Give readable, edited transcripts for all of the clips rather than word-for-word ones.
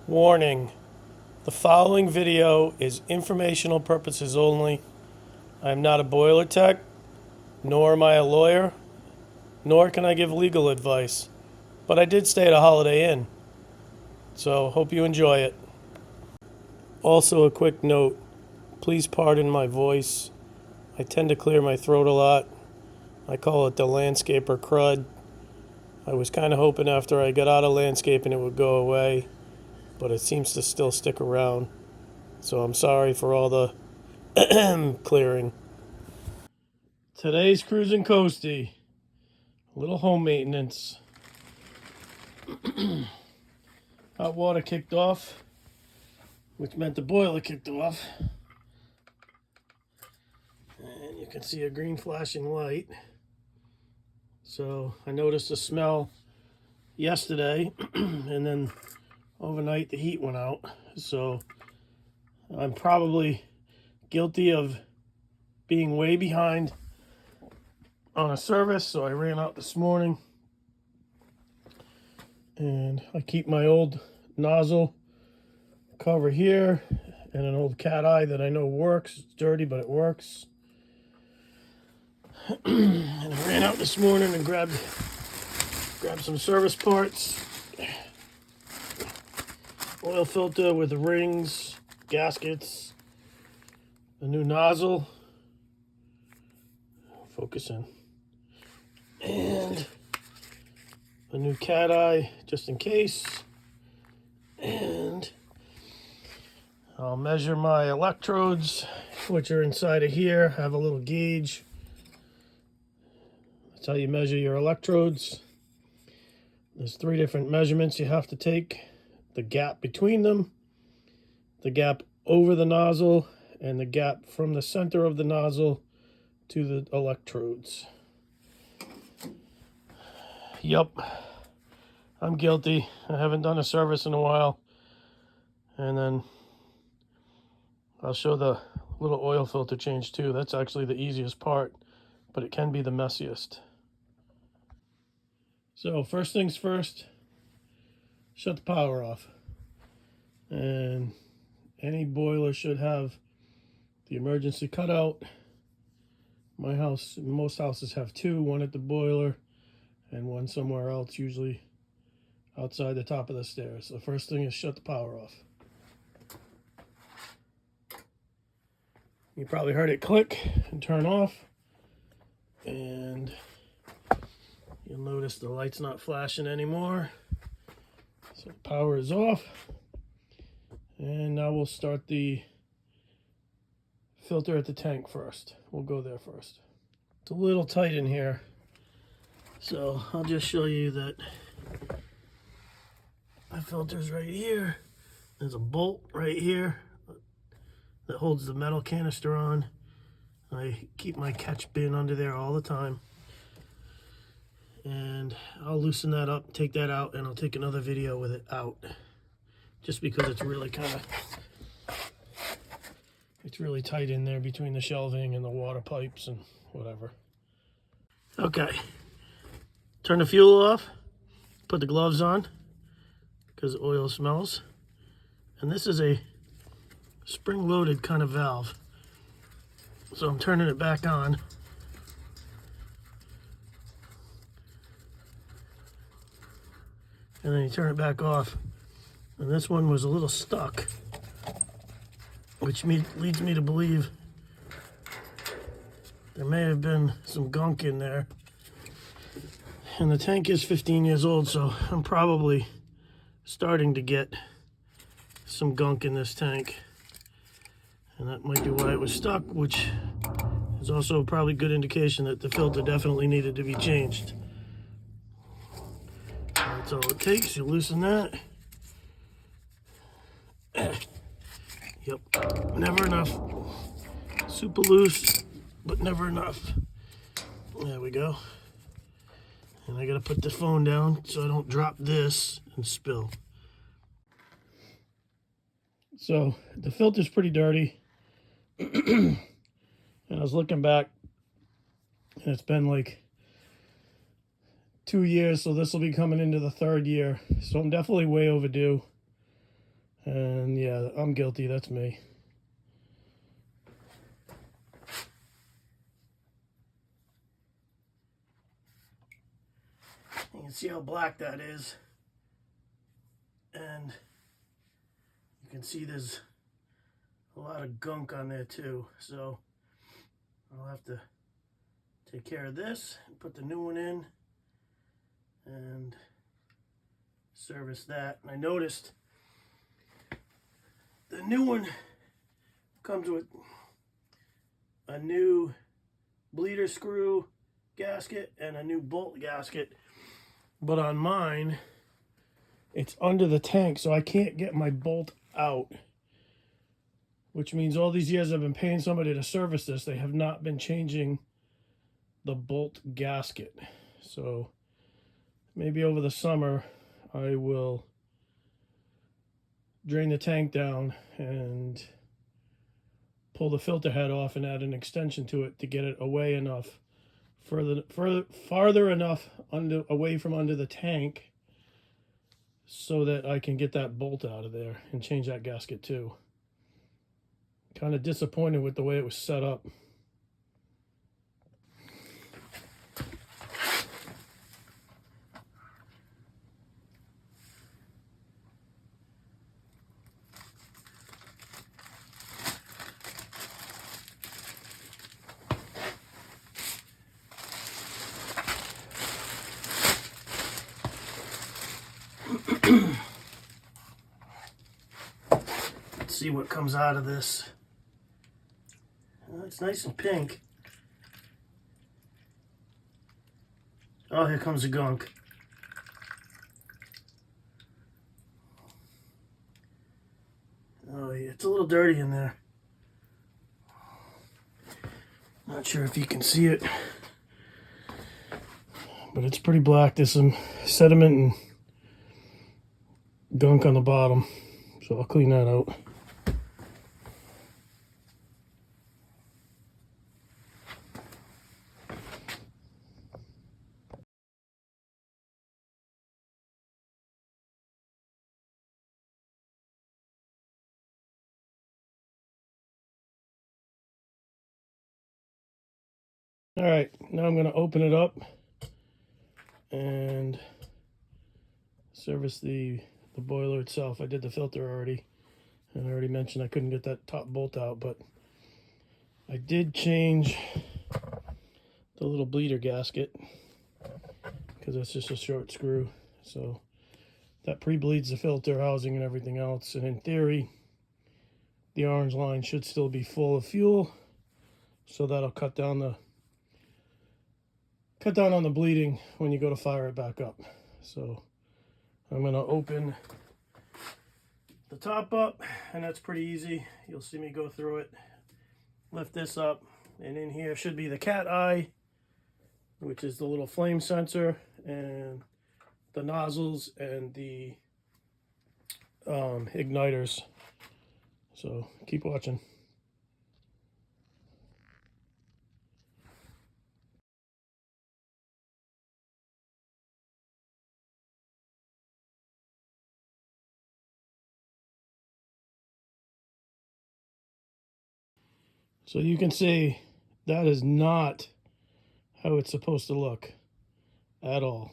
Warning: the following video is informational purposes only. I am not a boiler tech, nor am I a lawyer, nor can I give legal advice. But I did stay at a Holiday Inn, so hope you enjoy it. Also, a quick note: please pardon my voice. I tend to clear my throat a lot. I call it the landscaper crud. I was kind of hoping after I got out of landscaping it would go away, but it seems to still stick around. So I'm sorry for all the clearing. Today's Cruisin Coastie. A little home maintenance. Hot water kicked off, which meant the boiler kicked off. And you can see a green flashing light. So I noticed a smell yesterday, and then overnight the heat went out. So I'm probably guilty of being way behind on a service, so I ran out this morning. And I keep my old nozzle cover here and an old cat eye that I know works. It's dirty, but it works. And I ran out this morning and grabbed some service parts. Oil filter with the rings, gaskets, a new nozzle. Focus in. And a new cat eye just in case. And I'll measure my electrodes, which are inside of here. I have a little gauge. That's how you measure your electrodes. There's 3 different measurements you have to take: the gap between them, the gap over the nozzle, and the gap from the center of the nozzle to the electrodes. Yup, I'm guilty. I haven't done a service in a while. And then I'll show the little oil filter change too. That's actually the easiest part, but it can be the messiest. So first things first, shut the power off. And any boiler should have the emergency cutout. My house, most houses have 2, one at the boiler and one somewhere else, usually outside the top of the stairs. So first thing is shut the power off. You probably heard it click and turn off, and you'll notice the light's not flashing anymore. So the power is off. And now we'll start the filter at the tank first. We'll go there first. It's a little tight in here, so I'll just show you that my filter's right here. There's a bolt right here that holds the metal canister on. I keep my catch bin under there all the time. And I'll loosen that up, take that out, and I'll take another video with it out. Just because it's really it's really tight in there between the shelving and the water pipes and whatever. Okay, turn the fuel off, put the gloves on, because oil smells. And this is a spring-loaded kind of valve. So I'm turning it back on. And then you turn it back off. And this one was a little stuck, which leads me to believe there may have been some gunk in there. And the tank is 15 years old, so I'm probably starting to get some gunk in this tank. And that might be why it was stuck, which is also probably a good indication that the filter definitely needed to be changed. That's all it takes. You loosen that. Yep, never enough. Super loose, but never enough. There we go. And I gotta put the phone down so I don't drop this and spill. So the filter's pretty dirty. And I was looking back, and it's been like 2 years, so this will be coming into the 3rd year. So I'm definitely way overdue. And yeah, I'm guilty, that's me. You can see how black that is. And you can see there's a lot of gunk on there too. So I'll have to take care of this and put the new one in and service that. And I noticed the new one comes with a new bleeder screw gasket and a new bolt gasket, but on mine it's under the tank, so I can't get my bolt out, which means all these years I've been paying somebody to service this, they have not been changing the bolt gasket. So maybe over the summer I will drain the tank down and pull the filter head off and add an extension to it to get it away enough, farther enough away from under the tank, so that I can get that bolt out of there and change that gasket too. Kind of disappointed with the way it was set up. Let's see what comes out of this. It's nice and pink. Oh, here comes the gunk. Oh yeah, it's a little dirty in there. Not sure if you can see it, but it's pretty black. There's some sediment and gunk on the bottom, so I'll clean that out. All right, now I'm going to open it up and service the boiler itself. I did the filter already, and I already mentioned I couldn't get that top bolt out, but I did change the little bleeder gasket because that's just a short screw. So that pre-bleeds the filter housing and everything else. And in theory, the orange line should still be full of fuel, so that'll cut down on the bleeding when you go to fire it back up. So I'm going to open the top up, and that's pretty easy. You'll see me go through it. Lift this up, and in here should be the cat eye, which is the little flame sensor, and the nozzles and the igniters. So keep watching. So you can see that is not how it's supposed to look at all.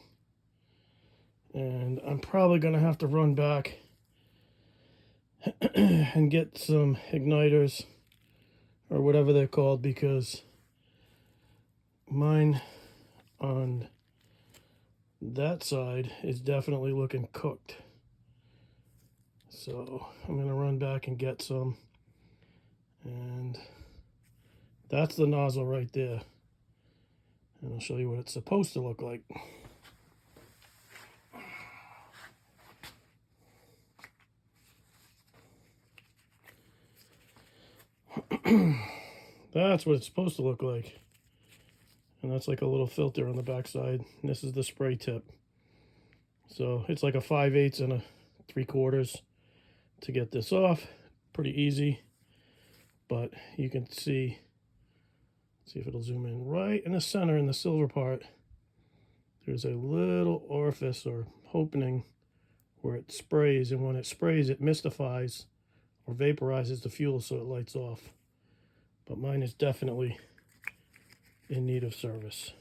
And I'm probably going to have to run back and get some igniters or whatever they're called, because mine on that side is definitely looking cooked. So I'm going to run back and get some. And that's the nozzle right there. And I'll show you what it's supposed to look like. That's what it's supposed to look like. And that's like a little filter on the backside. And this is the spray tip. So it's like a 5/8 and a 3/4 to get this off. Pretty easy. But you can see if it'll zoom in, right in the center, in the silver part, there's a little orifice or opening where it sprays, and when it sprays, it mystifies or vaporizes the fuel so it lights off. But mine is definitely in need of service.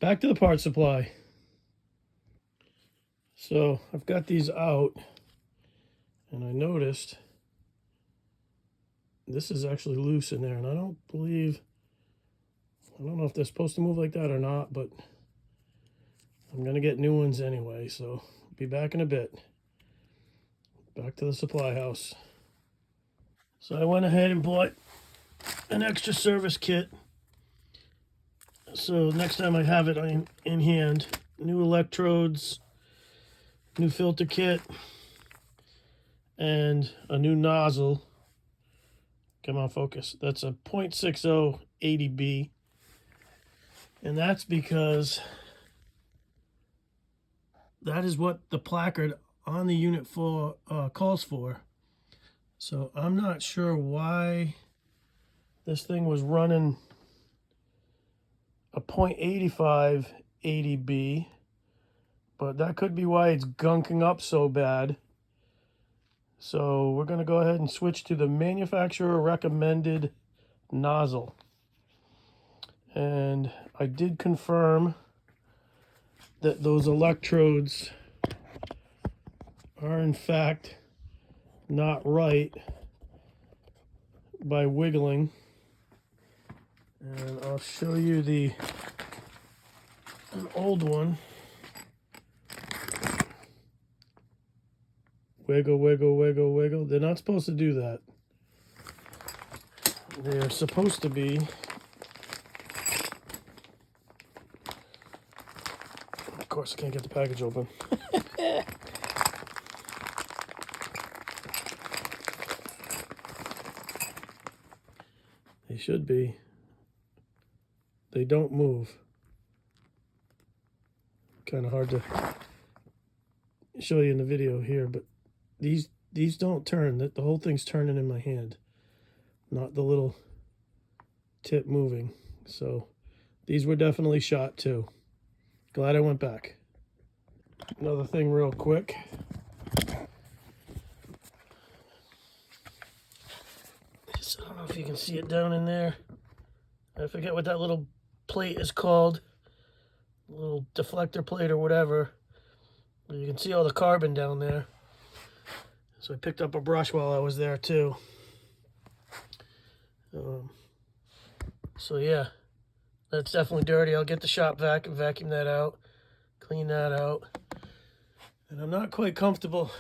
Back to the parts supply. So I've got these out, and I noticed this is actually loose in there, and I don't know if they're supposed to move like that or not, but I'm gonna get new ones anyway, so I'll be back in a bit. Back to the supply house. So I went ahead and bought an extra service kit, so next time I have it in hand. New electrodes, new filter kit, and a new nozzle. Come on, focus. That's a 0.60 80B, and that's because that is what the placard on the unit for calls for. So I'm not sure why this thing was running a 0.85 80B, but that could be why it's gunking up so bad. So we're going to go ahead and switch to the manufacturer recommended nozzle. And I did confirm that those electrodes are in fact not right by wiggling. And I'll show you an old one. Wiggle, wiggle, wiggle, wiggle. They're not supposed to do that. They're supposed to be of course I can't get the package open. They should be. They don't move. Kind of hard to show you in the video here, but these don't turn. The whole thing's turning in my hand, not the little tip moving. So these were definitely shot too. Glad I went back. Another thing real quick. I don't know if you can see it down in there. I forget what that little plate is called. Little deflector plate or whatever. But you can see all the carbon down there. So I picked up a brush while I was there too. So yeah, that's definitely dirty. I'll get the shop vac and vacuum that out, clean that out. And I'm not quite comfortable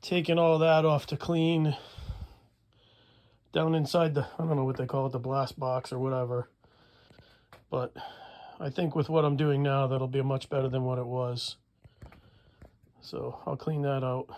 taking all that off to clean down inside the, I don't know what they call it, the blast box or whatever. But I think with what I'm doing now, that'll be much better than what it was. So I'll clean that out.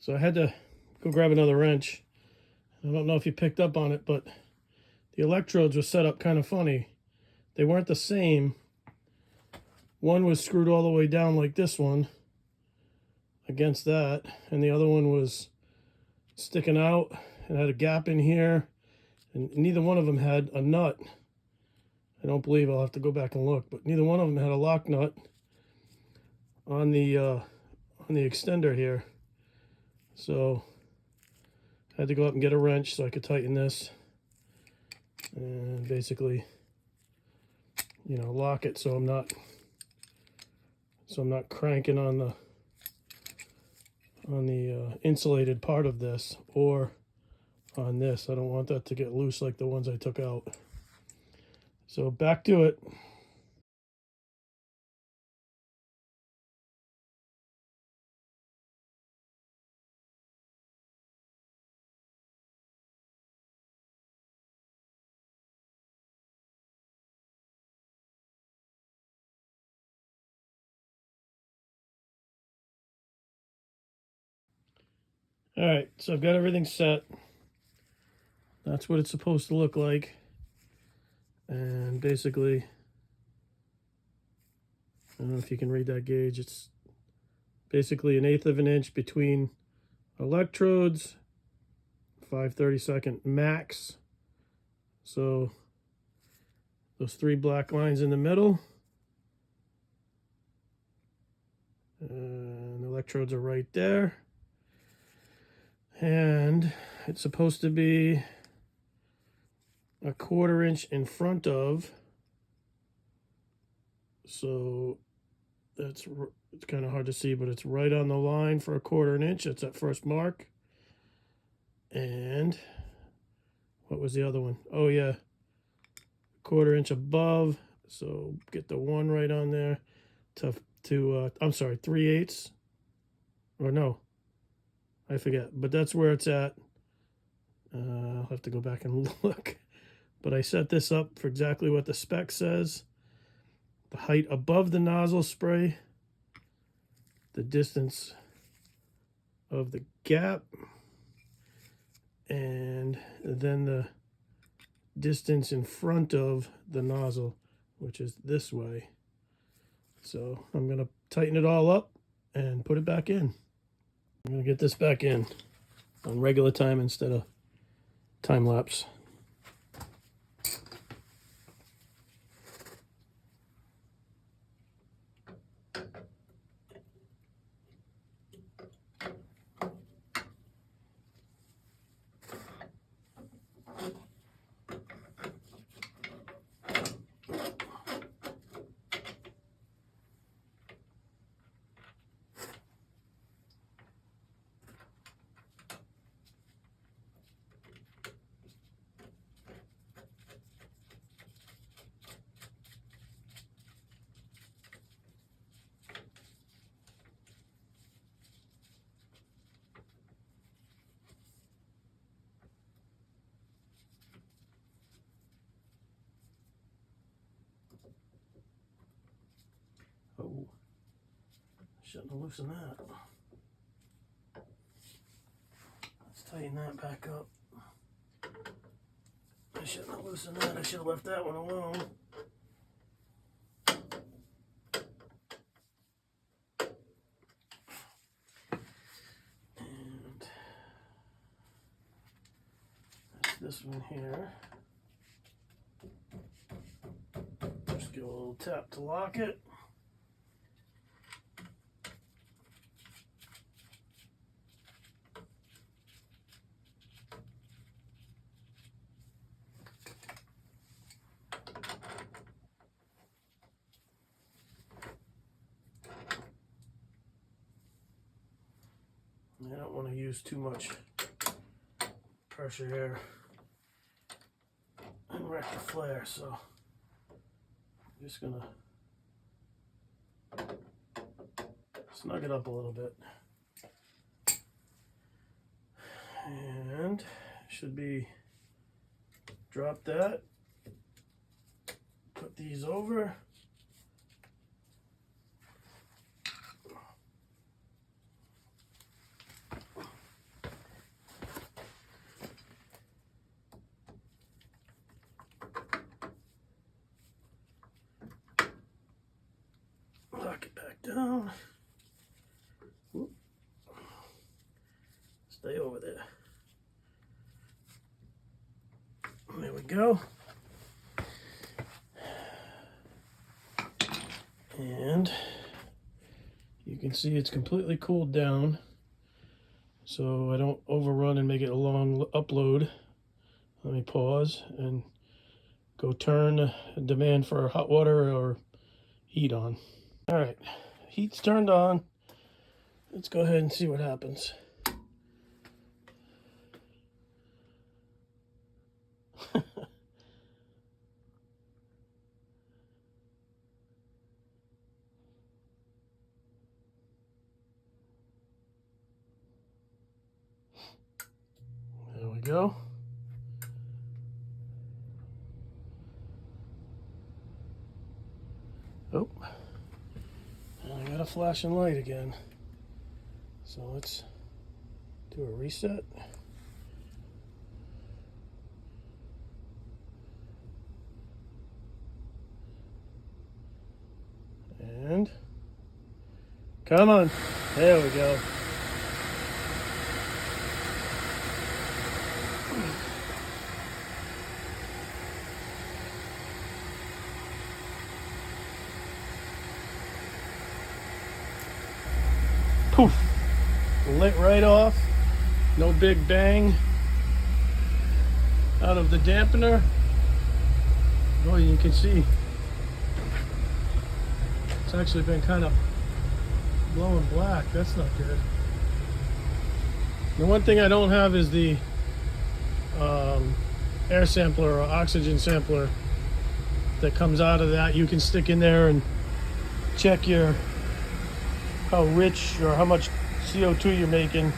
So I had to go grab another wrench. I don't know if you picked up on it, but the electrodes were set up kind of funny. They weren't the same. One was screwed all the way down like this one against that, and the other one was sticking out and had a gap in here, and neither one of them had a nut. I don't believe, I'll have to go back and look, but neither one of them had a lock nut on the extender here. So I had to go up and get a wrench so I could tighten this and basically, lock it so I'm not cranking on the insulated part of this or on this. I don't want that to get loose like the ones I took out. So back to it. All right, so I've got everything set. That's what it's supposed to look like. And basically, I don't know if you can read that gauge. It's basically 1/8 of an inch between electrodes, 5/32 max. So those 3 black lines in the middle. And the electrodes are right there. And it's supposed to be 1/4 inch in front of. So it's kind of hard to see, but it's right on the line for 1/4 inch. That's that first mark. And what was the other one? Oh yeah, 1/4 inch above. So get the 1 right on there. I'm sorry, 3/8. Or no, I forget. But that's where it's at. I'll have to go back and look. But I set this up for exactly what the spec says. The height above the nozzle spray, the distance of the gap, and then the distance in front of the nozzle, which is this way. So I'm going to tighten it all up and put it back in. I'm going to get this back in on regular time instead of time lapse. Oh, shouldn't have loosened that. Let's tighten that back up. I shouldn't have loosened that. I should have left that one alone. And that's this one here. Just give a little tap to lock it. I don't want to use too much pressure here and wreck the flare, so I'm just gonna snug it up a little bit. And should be, drop that, put these over. Lock it back down. Whoop. Stay over there. There we go. And you can see it's completely cooled down, so I don't overrun and make it a long upload. Let me pause and go turn demand for hot water or heat on. All right, heat's turned on. Let's go ahead and see what happens. There we go. Oh, I got a flashing light again. So let's do Do a reset. And come on. There we go. Poof. Lit right off. No big bang out of the dampener. Oh, you can see it's actually been kind of glowing black. That's not good. The one thing I don't have is the air sampler or oxygen sampler that comes out of that. You can stick in there and check how rich or how much CO2 you're making.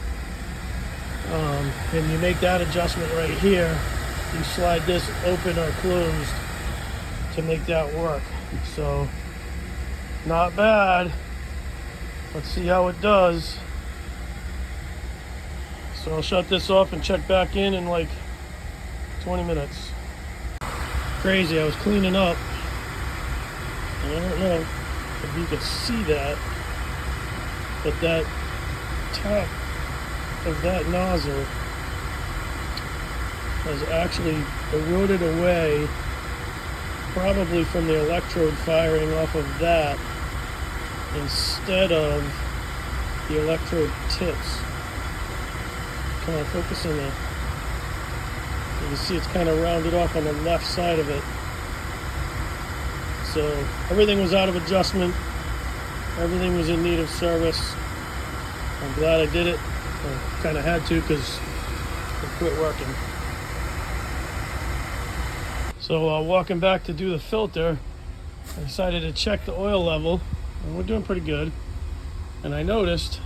And you make that adjustment right here. You slide this open or closed to make that work. So, not bad. Let's see how it does. So I'll shut this off and check back in like 20 minutes. Crazy, I was cleaning up. And I don't know if you can see that, but that top of that nozzle has actually eroded away, probably from the electrode firing off of that instead of the electrode tips. Come on, focus on that. You can see it's kind of rounded off on the left side of it. So everything was out of adjustment. Everything was in need of service. I'm glad I did it. I kind of had to because it quit working. So walking back to do the filter, I decided to check the oil level, and we're doing pretty good. And I noticed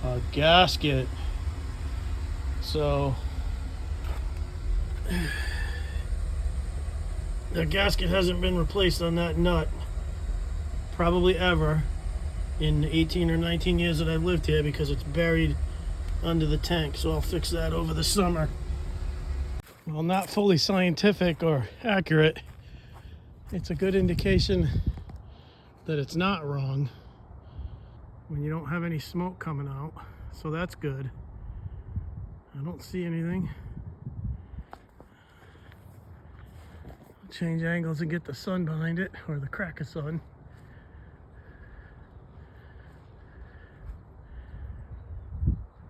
a gasket. So the gasket hasn't been replaced on that nut probably ever in 18 or 19 years that I've lived here, because it's buried under the tank. So I'll fix that over the summer. Well, not fully scientific or accurate, it's a good indication that it's not wrong when you don't have any smoke coming out. So that's good. I don't see anything. I'll change angles and get the sun behind it, or the crack of sun.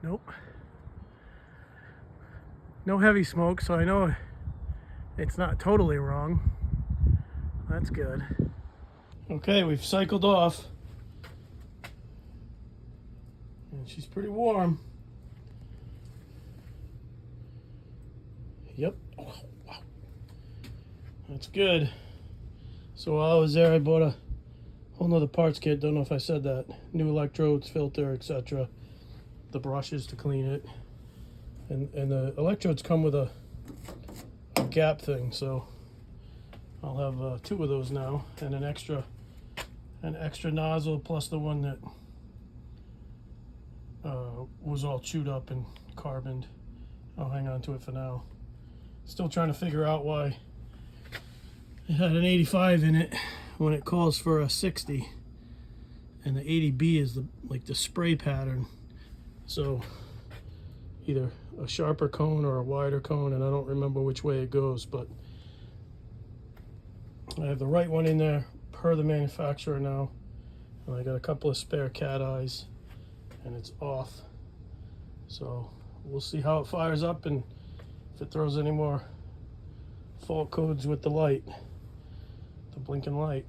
Nope. No heavy smoke, so I know it's not totally wrong. That's good. Okay, we've cycled off. And she's pretty warm. Yep. Oh, wow. That's good. So while I was there, I bought a whole nother parts kit. Don't know if I said that. New electrodes, filter, etc. The brushes to clean it. And the electrodes come with a gap thing, so I'll have 2 of those now, and an extra nozzle, plus the one that was all chewed up and carboned. I'll hang on to it for now. Still trying to figure out why it had an 85 in it when it calls for a 60, and the 80B is the spray pattern. So either a sharper cone or a wider cone, and I don't remember which way it goes, but I have the right one in there per the manufacturer now, and I got a couple of spare cat eyes, and it's off. So we'll see how it fires up and if it throws any more fault codes with the light, the blinking light.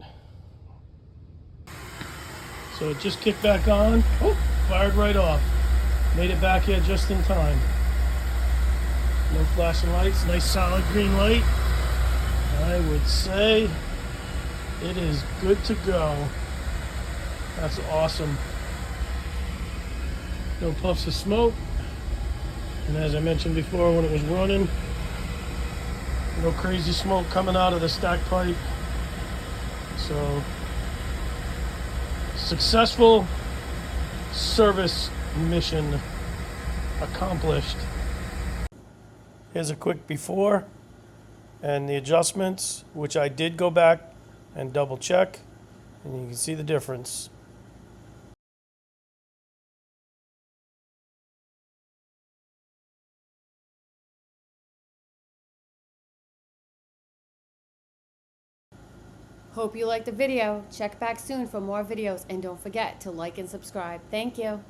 So it just kicked back on. Oh, fired right off. Made it back here just in time. No flashing lights, nice solid green light. I would say it is good to go. That's awesome. No puffs of smoke. And as I mentioned before, when it was running, no crazy smoke coming out of the stack pipe. So, successful service mission accomplished. Here's a quick before and the adjustments, which I did go back and double check, and you can see the difference. Hope you liked the video. Check back soon for more videos and don't forget to like and subscribe. Thank you.